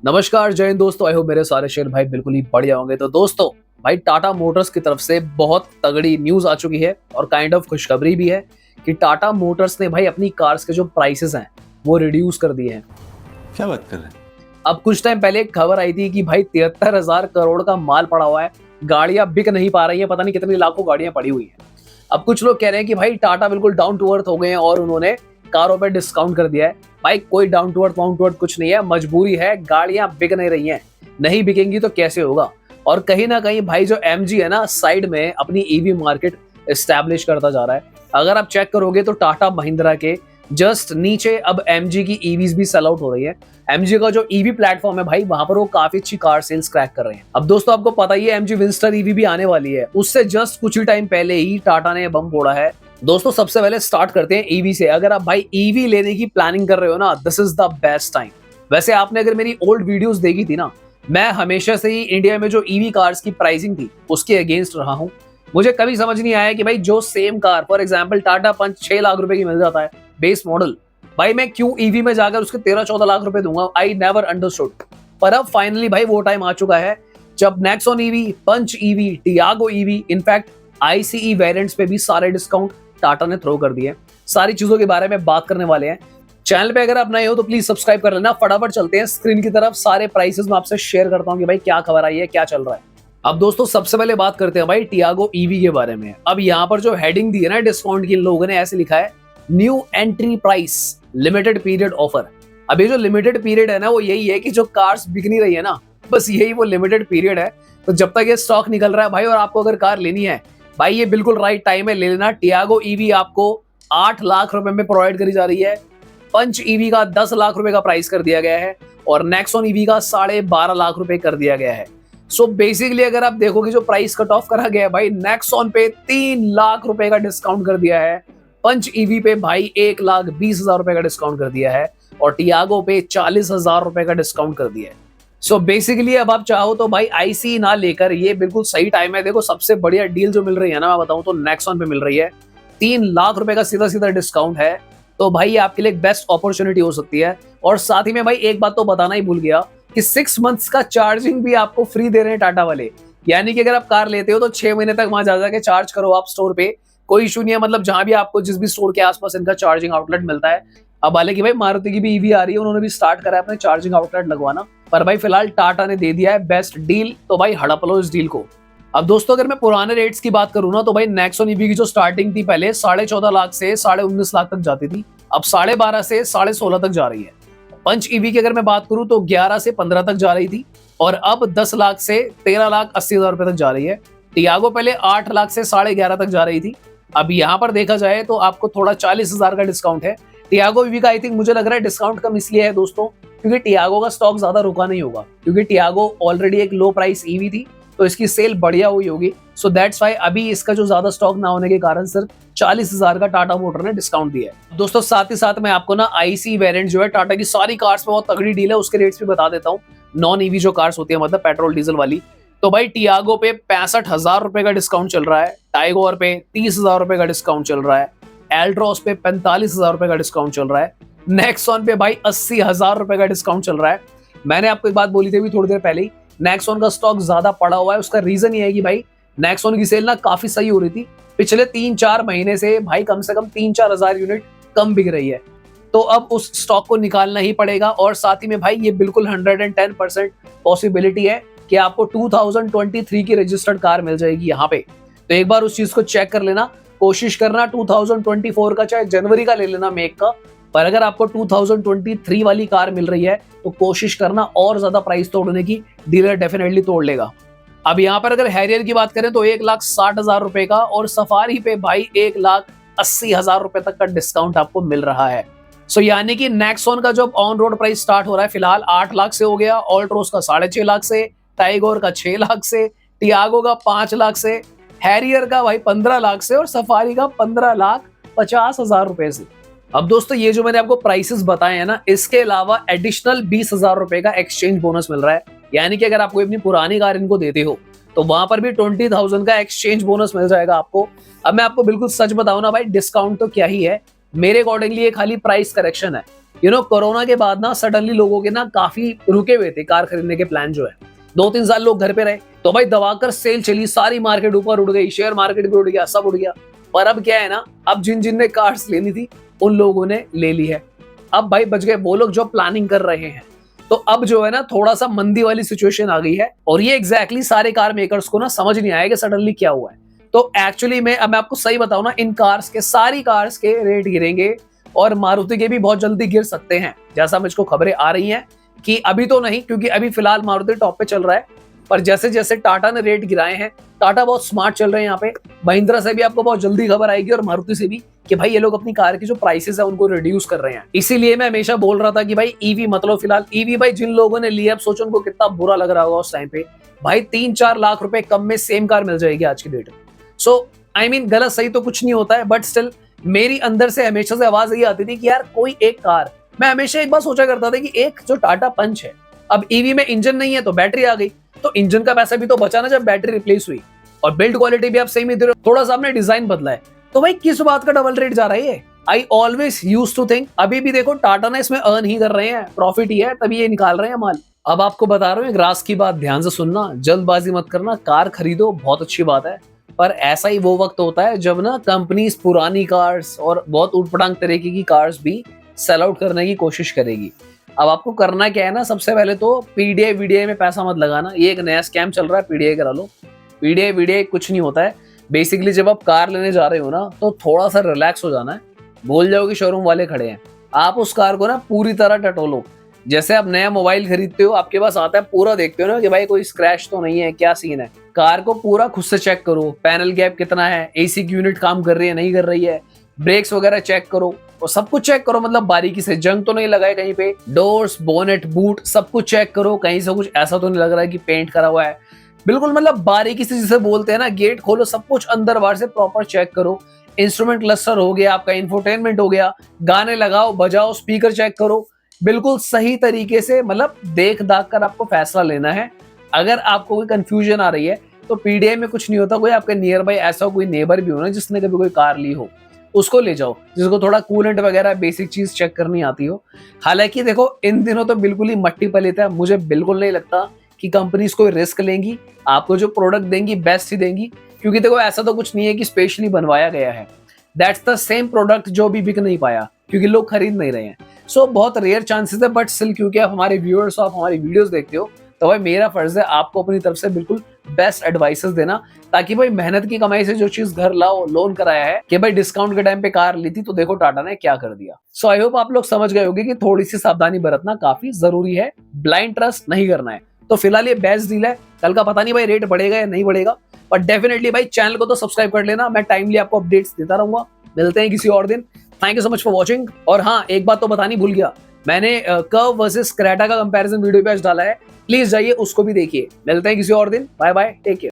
नमस्कार, जय हिंद दोस्तों। आई होप मेरे सारे शेयर भाई बिल्कुल ही बढ़िया होंगे। तो दोस्तों भाई टाटा मोटर्स की तरफ से बहुत तगड़ी न्यूज आ चुकी है और काइंड ऑफ खुशखबरी भी है कि टाटा मोटर्स ने भाई अपनी कार्स के जो प्राइसेस हैं वो रिड्यूस कर दिए हैं। क्या बात कर रहे हैं? अब कुछ टाइम पहले एक खबर आई थी कि भाई 73,000 करोड़ का माल पड़ा हुआ है, गाड़ियां बिक नहीं पा रही हैं, पता नहीं कितनी लाखों गाड़ियां पड़ी हुई हैं। अब कुछ लोग कह रहे हैं कि भाई टाटा बिल्कुल डाउन टू अर्थ हो गए हैं और उन्होंने कारों पे डिस्काउंट कर दिया है। भाई कोई डाउन टू अर्थ कुछ नहीं है, मजबूरी है, गाड़ियां बिक नहीं रही हैं, नहीं बिकेंगी तो कैसे होगा। और कहीं ना कहीं भाई जो एमजी है ना, साइड में अपनी ईवी मार्केट एस्टैब्लिश करता जा रहा है। अगर आप चेक करोगे तो टाटा महिंद्रा के जस्ट नीचे अब एमजी की ईवीज भी सेल आउट हो रही है। एमजी का जो ईवी प्लेटफॉर्म है भाई, वहां पर वो काफी अच्छी कार सेल्स क्रैक कर रहे हैं। अब दोस्तों आपको पता ही है एमजी विंस्टर ईवी भी आने वाली है, उससे जस्ट कुछ ही टाइम पहले ही टाटा ने बम फोड़ा है। दोस्तों सबसे पहले स्टार्ट करते हैं ईवी से। अगर आप भाई ईवी लेने की प्लानिंग कर रहे हो ना, this is the best time. वैसे आपने अगर मेरी ओल्ड वीडियोस देखी थी ना, मैं हमेशा से ही इंडिया में जो ईवी कार्स की प्राइसिंग थी उसके अगेंस्ट रहा हूं। मुझे कभी समझ नहीं आया कि भाई जो same car for example Tata Punch 6 lakh रुपए की मिल जाता है बेस मॉडल, भाई मैं क्यों ईवी में जाकर उसके 13-14 लाख रुपए दूंगा। I never understood. पर अब फाइनली भाई वो टाइम आ चुका है जब Nexon EV, Punch EV, Tiago EV, in fact ICE variants पे भी सारे डिस्काउंट टाटा ने थ्रो कर दिए। सारी चीजों के बारे में बात करने वाले हैं। चैनल पे अगर आप नए हो तो प्लीज सब्सक्राइब कर लेना। फटाफट चलते हैं स्क्रीन की तरफ, सारे प्राइसेस मैं आपसे शेयर करता हूं कि भाई क्या खबर आई है, क्या चल रहा है। अब दोस्तों सबसे पहले बात करते हैं भाई टियागो ईवी के बारे में। अब यहाँ पर जो हेडिंग दी है ना डिस्काउंट की, इन लोगों ने ऐसे लिखा है new entry price limited period offer. अब ये जो लिमिटेड पीरियड है ना, वो यही है कि जो कार्स बिक नहीं रही है ना, बस यही वो लिमिटेड पीरियड है। तो जब तक ये स्टॉक निकल रहा है भाई, और आपको अगर कार लेनी है भाई, ये बिल्कुल राइट टाइम है ले लेना। टियागो ईवी आपको 8 लाख रुपए में प्रोवाइड करी जा रही है। पंच ईवी का 10 लाख रुपए का प्राइस कर दिया गया है और नेक्सॉन ईवी का 12.5 लाख रुपए कर दिया गया है। सो बेसिकली अगर आप देखोगे जो प्राइस कट ऑफ करा गया है भाई, नेक्सॉन पे 3 लाख रुपए का डिस्काउंट कर दिया है, पंच ईवी पे भाई 1,20,000 रुपए का डिस्काउंट कर दिया है और टियागो पे 40,000 रुपए का डिस्काउंट कर दिया है। सो बेसिकली अब आप चाहो तो भाई आईसी ना लेकर, ये बिल्कुल सही टाइम है। देखो सबसे बढ़िया डील जो मिल रही है ना, मैं बताऊं तो नेक्सॉन पे मिल रही है। 3 लाख रुपए का सीधा सीधा डिस्काउंट है। तो भाई ये आपके लिए एक बेस्ट अपॉर्चुनिटी हो सकती है। और साथ ही में भाई एक बात तो बताना ही भूल गया कि 6 मंथ्स का चार्जिंग भी आपको फ्री दे रहे हैं टाटा वाले। यानी कि अगर आप कार लेते हो तो 6 महीने तक वहां जा जाके चार्ज करो आप स्टोर पे, कोई इशू नहीं है। मतलब जहां भी आपको जिस भी स्टोर के आसपास इनका चार्जिंग आउटलेट मिलता है। अब हालांकि भाई मारुति की भी ईवी आ रही है, उन्होंने भी स्टार्ट करा है अपने चार्जिंग आउटलेट लगवाना, पर भाई फिलहाल टाटा ने दे दिया है बेस्ट डील। तो भाई हड़प लो इस डील को। अब दोस्तों अगर मैं पुराने रेट्स की बात करूं ना, तो भाई नेक्सॉन ईवी की जो स्टार्टिंग थी पहले 14.5 लाख से 19.5 लाख तक जाती थी, अब 12.5 से 16.5 तक जा रही है। पंच ईवी की अगर मैं बात करूं तो 11 से 15 तक जा रही थी और अब 10 लाख से 13,80,000 रुपए तक जा रही है। टियागो पहले 8 लाख से 11.5 तक जा रही थी। अब यहाँ पर देखा जाए तो आपको थोड़ा 40,000 का डिस्काउंट है। टियागो ईवी का आई थिंक मुझे लग रहा है डिस्काउंट कम इसलिए है दोस्तों क्योंकि टियागो का स्टॉक ज्यादा रुका नहीं होगा, क्योंकि टियागो ऑलरेडी एक लो प्राइस ईवी थी तो इसकी सेल बढ़िया हुई होगी। सो दैट्स वाई अभी इसका जो ज्यादा स्टॉक ना होने के कारण सिर्फ 40,000 का टाटा मोटर ने डिस्काउंट दिया है। दोस्तों साथ ही साथ मैं आपको ना आईसी वेरिएंट जो है टाटा की सारी कार्स में बहुत तगड़ी डील है, उसके रेट्स भी बता देता हूँ। नॉन ईवी जो कार्स होती है, मतलब पेट्रोल डीजल वाली, तो भाई टियागो पे 65,000 रुपए का डिस्काउंट चल रहा है, टाइगोर पे 30,000 रुपए का डिस्काउंट चल रहा है, एल्ट्रॉस पे 45,000 रुपए का डिस्काउंट चल रहा है, नेक्सॉन पे भाई 80,000 रुपए का डिस्काउंट चल रहा है। मैंने आपको एक बात बोली थी अभी थोड़ी देर पहले ही, नेक्सॉन का स्टॉक ज्यादा पड़ा हुआ है। उसका रीजन ये है कि भाई नेक्सॉन की सेल ना काफी सही हो रही थी पिछले 3-4 महीने से, भाई कम से कम 3-4 हजार यूनिट कम बिक रही है। तो अब उस स्टॉक को निकालना ही पड़ेगा। और साथ ही में भाई ये बिल्कुल 110% पॉसिबिलिटी है कि आपको 2023 की रजिस्टर्ड कार मिल जाएगी यहाँ पे। तो एक बार उस चीज को चेक कर लेना, कोशिश करना 2024 का चाहे जनवरी का ले लेना मेक का, पर अगर आपको 2023 वाली कार मिल रही है तो कोशिश करना और ज्यादा प्राइस तोड़ने की, डीलर डेफिनेटली तोड़ लेगा। अब यहाँ पर अगर हैरियर की बात करें तो 1,60,000 रुपए का और सफारी पे भाई 1,80,000 रुपए तक का डिस्काउंट आपको मिल रहा है। सो यानी कि नेक्सॉन का जो ऑन रोड प्राइस स्टार्ट हो रहा है फिलहाल 8 लाख से हो गया, ऑल्ट्रोस का 6.5 लाख से, टाइगोर का 6 लाख से, टियागो का 5 लाख से, हैरियर का भाई 15 लाख से और सफारी का 15,50,000 रुपए से। अब दोस्तों ये जो मैंने आपको प्राइसेस बताए हैं ना, इसके अलावा एडिशनल 20,000 रुपए का एक्सचेंज बोनस मिल रहा है। यानी कि अगर आप कोई अपनी पुरानी कार इनको देते हो तो वहां पर भी 20,000 का एक्सचेंज बोनस मिल जाएगा आपको। अब मैं आपको बिल्कुल सच बताऊं ना भाई, डिस्काउंट तो क्या ही है, मेरे अकॉर्डिंगली ये खाली प्राइस करेक्शन है। कोरोना के बाद ना सडनली लोगों के ना काफी रुके हुए थे कार खरीदने के प्लान जो है। 2-3 साल लोग घर पे रहे, तो भाई दबाकर सेल चली, सारी मार्केट ऊपर उड़ गई, शेयर मार्केट भी उड़ गया, सब उड़ गया। पर अब क्या है ना, अब जिन जिन ने कार्स लेनी थी उन लोगों ने ले ली है। अब भाई बच गए वो लोग जो प्लानिंग कर रहे हैं। तो अब जो है ना थोड़ा सा मंदी वाली सिचुएशन आ गई है, और ये एग्जैक्टली सारे कार मेकर्स को ना समझ नहीं आया कि सडनली क्या हुआ है। तो एक्चुअली में अब मैं आपको सही बताऊं ना, इन कार्स के, सारी कार्स के रेट गिरेंगे, और मारुति के भी बहुत जल्दी गिर सकते हैं, जैसा मुझको खबरें आ रही हैं कि अभी तो नहीं, क्योंकि अभी फिलहाल मारुति टॉप पे चल रहा है, पर जैसे जैसे टाटा ने रेट गिराए हैं, टाटा बहुत स्मार्ट चल रहे हैं यहाँ पे। महिंद्रा से भी आपको बहुत जल्दी खबर आएगी, और मारुति से भी, कि भाई ये लोग अपनी कार की जो प्राइसेस है उनको रिड्यूस कर रहे हैं। इसीलिए मैं हमेशा बोल रहा था कि भाई ईवी मत लो फिलहाल। ईवी भाई जिन लोगों ने लिया, अब सोचो उनको कितना बुरा लग रहा होगा उस टाइम पे। भाई 3-4 लाख रुपए कम में सेम कार मिल जाएगी आज की डेट में। सो आई मीन गलत सही तो कुछ नहीं होता है, बट स्टिल मेरी अंदर से हमेशा से आवाज ये आती थी कि यार कोई एक कार, मैं हमेशा एक बार सोचा करता था कि एक जो टाटा पंच है, अब ईवी में इंजन नहीं है तो बैटरी आ गई, तो इंजन का पैसा भी तो बचा ना जब बैटरी रिप्लेस हुई, और बिल्ड क्वालिटी भी आप सही में दे रहे हो, थोड़ा सा आपने डिजाइन बदला है, तो भाई किस बात का डबल रेट जा रहा है ये। I always use to think, अभी भी देखो टाटा ने इसमें अर्न ही कर रहे हैं, प्रॉफिट ही है, तभी ये निकाल रहे हैं माल। अब आपको बता रहा हूँ एक राज की बात, ध्यान से सुनना, जल्दबाजी मत करना, कार खरीदो बहुत अच्छी बात है, पर ऐसा ही वो वक्त होता है जब ना कंपनीज पुरानी कार्स और बहुत उटपटांग तरीके की कार्स भी सेल आउट करने की कोशिश करेगी। अब आपको करना क्या है ना, सबसे पहले तो पीडीआई वीडीआई में पैसा मत लगाना, ये एक नया स्कैम चल रहा है, पीडीआई करा लो। पीडीआई वीडीआई कुछ नहीं होता है, बेसिकली जब आप कार लेने जा रहे हो ना, तो थोड़ा सा रिलैक्स हो जाना है, भूल जाओ कि शोरूम वाले खड़े हैं, आप उस कार को ना पूरी तरह टटोलो। जैसे आप नया मोबाइल खरीदते हो, आपके पास आता है, पूरा देखते हो ना कि भाई कोई स्क्रैच तो नहीं है, क्या सीन है, कार को पूरा खुद से चेक करो, पैनल गैप कितना है, एसी की यूनिट काम कर रही है नहीं कर रही है, ब्रेक्स वगैरह चेक करो, और सब कुछ चेक करो, मतलब बारीकी से, जंग तो नहीं लगाए कहीं पे, डोर्स, बोनेट, बूट सब कुछ चेक करो, कहीं से कुछ ऐसा तो नहीं लग रहा है कि पेंट करा हुआ है, बिल्कुल मतलब बारीकी से, जिसे बोलते हैं ना, गेट खोलो, सब कुछ अंदर बाहर से प्रॉपर चेक करो। इंस्ट्रूमेंट क्लस्टर हो गया, आपका इंफोटेनमेंट हो गया, गाने लगाओ, बजाओ, स्पीकर चेक करो, बिल्कुल सही तरीके से, मतलब देख दाख कर आपको फैसला लेना है। अगर आपको कोई कंफ्यूजन आ रही है तो पीडीआई में कुछ नहीं होता, कोई आपके नियर बाई ऐसा कोई नेबर भी हो ना जिसने कभी कोई कार ली हो, उसको ले जाओ, जिसको थोड़ा कूलेंट वगैरह बेसिक चीज चेक करनी आती हो। हालांकि देखो इन दिनों तो बिल्कुल ही मट्टी पलित है, मुझे बिल्कुल नहीं लगता कि कंपनीज कोई रिस्क लेंगी, आपको जो प्रोडक्ट देंगी बेस्ट ही देंगी, क्योंकि देखो ऐसा तो कुछ नहीं है कि स्पेशली बनवाया गया है, दैट्स द सेम प्रोडक्ट जो भी बिक नहीं पाया क्योंकि लोग खरीद नहीं रहे हैं। सो बहुत रेयर चांसेस है, बट स्टिल क्योंकि आप हमारे व्यूअर्स हो, आप हमारी वीडियोस देखते हो, तो भाई मेरा फर्ज है आपको अपनी तरफ से बिल्कुल बेस्ट एडवाइसेस देना, ताकि भाई मेहनत की कमाई से जो चीज घर लाओ, लोन कराया है कि भाई डिस्काउंट के टाइम पे कार ली थी, तो देखो टाटा ने क्या कर दिया। सो आई होप आप लोग समझ गए होंगे कि थोड़ी सी सावधानी बरतना काफी जरूरी है, ब्लाइंड ट्रस्ट नहीं करना है। तो फिलहाल ये बेस्ट डील है, कल का पता नहीं भाई रेट बढ़ेगा या नहीं बढ़ेगा, बट डेफिनेटली भाई चैनल को तो सब्सक्राइब कर लेना, मैं टाइमली आपको अपडेट्स देता रहूंगा। मिलते हैं किसी और दिन, thank you so much for watching. और हाँ, एक बात तो बतानी भूल गया, मैंने कर्व वर्सेस क्रेटा का कंपैरिजन वीडियो पे आज डाला है, प्लीज जाइए उसको भी देखिए। मिलते हैं किसी और दिन, बाय बाय, टेक केयर।